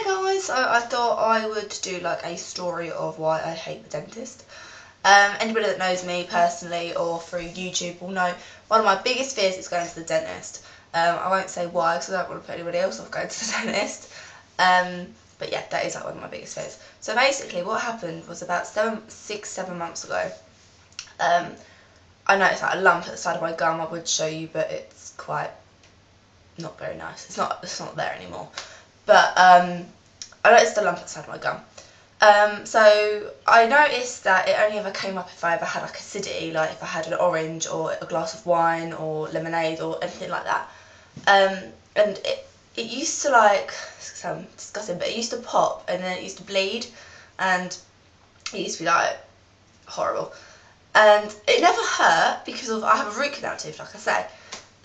Hey guys, so I thought I would do like a story of why I hate the dentist. Anybody that knows me personally or through YouTube will know one of my biggest fears is going to the dentist. I won't say why because I don't want to put anybody else off going to the dentist. But yeah, that is like one of my biggest fears. So basically what happened was about 7 months ago, I noticed like a lump at the side of my gum. I would show you, but it's quite not very nice. It's not there anymore. But I noticed a lump at the side of my gum. So I noticed that it only ever came up if I ever had like acidity, like if I had an orange or a glass of wine or lemonade or anything like that. And it used to like, sound disgusting, but it used to pop and then it used to bleed and it used to be like horrible. And it never hurt because I have a root canal tooth, like I say.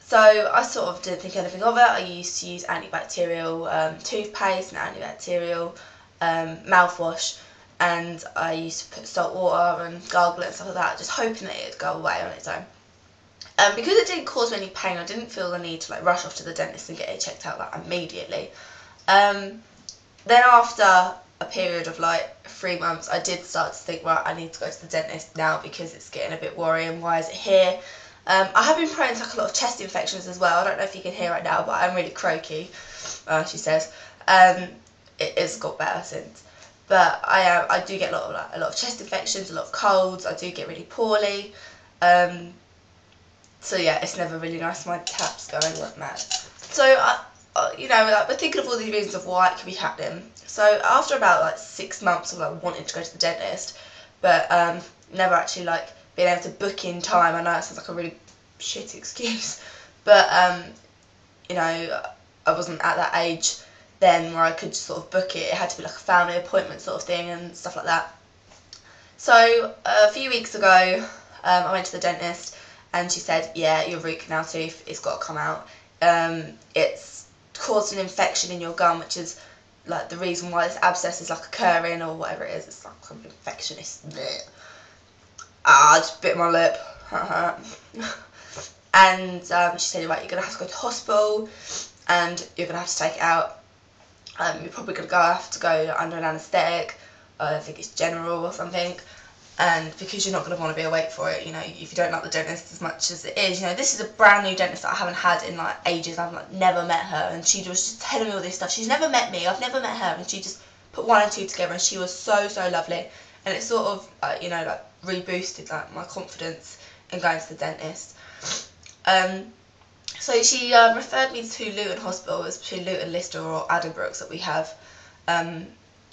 So I sort of didn't think anything of it. I used to use antibacterial toothpaste and antibacterial mouthwash, and I used to put salt water and gargle it and stuff like that, just hoping that it would go away on its own. Because it didn't cause me any pain, I didn't feel the need to like rush off to the dentist and get it checked out like immediately. Then after a period of like 3 months, I did start to think, right, I need to go to the dentist now because it's getting a bit worrying. Why is it here? I have been prone to like a lot of chest infections as well. I don't know if you can hear right now, but I'm really croaky, she says. It's got better since. But I do get a lot of chest infections, a lot of colds. I do get really poorly. So yeah, it's never really nice. My tap's going like mad. So we're thinking of all these reasons of why it could be happening. So after about like 6 months of like wanting to go to the dentist, but never actually like being able to book in time. I know it sounds like a really shit excuse, but I wasn't at that age then where I could just sort of book it. It had to be like a family appointment sort of thing and stuff like that. So a few weeks ago, I went to the dentist and she said, yeah, your root canal tooth, it's got to come out. It's caused an infection in your gum, which is like the reason why this abscess is like occurring or whatever it is. It's like some infection. I just bit my lip. And she said, right, you're going to have to go to hospital and you're going to have to take it out. You're probably going to have to go under an anaesthetic. I think it's general or something. And because you're not going to want to be awake for it, if you don't like the dentist as much as it is, this is a brand new dentist that I haven't had in like ages. I've like never met her, and she was just telling me all this stuff. She's never met me. I've never met her, and she just put 1 and 2 together, and she was so lovely. And it sort of like reboosted like my confidence in going to the dentist. So she referred me to Luton Hospital. It's between Luton, Leicester or Addenbrooke's that we have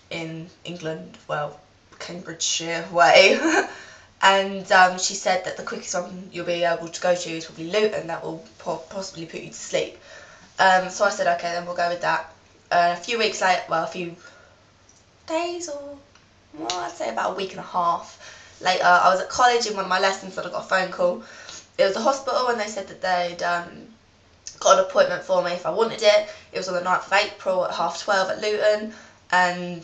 in England, well, Cambridgeshire way. And she said that the quickest one you'll be able to go to is probably Luton. That will possibly put you to sleep. So I said, okay, then we'll go with that. A few weeks later, well, a few days or I'd say about a week and a half later, I was at college in one of my lessons and I got a phone call. It was the hospital and they said that they'd got an appointment for me if I wanted it. It was on the 9th of April at 12:30 at Luton, and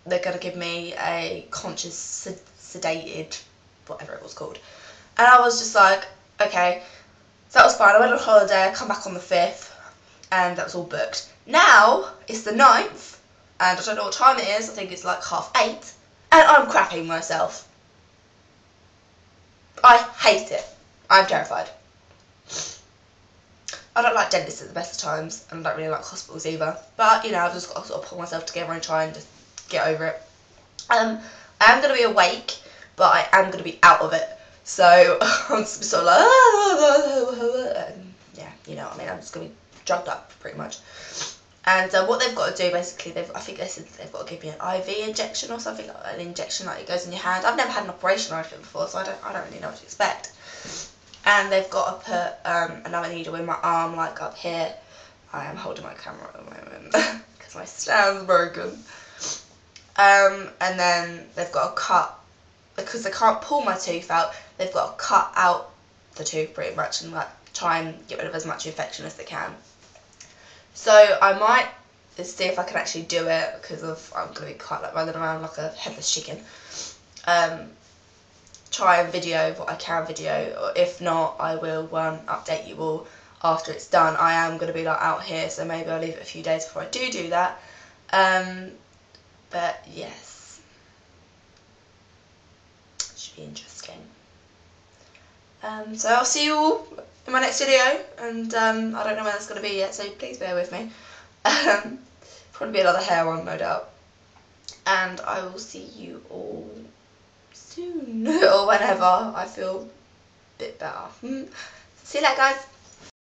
they're going to give me a conscious sedated, whatever it was called. And I was just like, okay, so that was fine. I went on holiday, I come back on the 5th, and that was all booked. Now it's the 9th, and I don't know what time it is. I think it's like 8:30, and I'm crapping myself. I hate it. I'm terrified. I don't like dentists at the best of times, and I don't really like hospitals either. But, I've just got to sort of pull myself together and try and just get over it. I am going to be awake, but I am going to be out of it. So, I'm just sort of like, and yeah, you know what I mean. I'm just going to be drugged up, pretty much. And what they've got to do, basically, I think they said they've got to give me an IV injection or something, like an injection like it goes in your hand. I've never had an operation or anything before, so I don't really know what to expect. And they've got to put another needle in my arm, like up here. I am holding my camera at the moment because my stand's broken. And then they've got to cut, because they can't pull my tooth out, they've got to cut out the tooth pretty much and like try and get rid of as much infection as they can. So I might see if I can actually do it because I'm going to be quite like running around like a headless chicken. Try and video what I can video, or if not, I will update you all after it's done. I am going to be like out here, so maybe I'll leave it a few days before I do that. But yes, should be interesting. So I'll see you all in my next video, and I don't know when that's going to be yet, so please bear with me. Probably be another hair one, no doubt. And I will see you all soon, or whenever I feel a bit better. See you later, guys.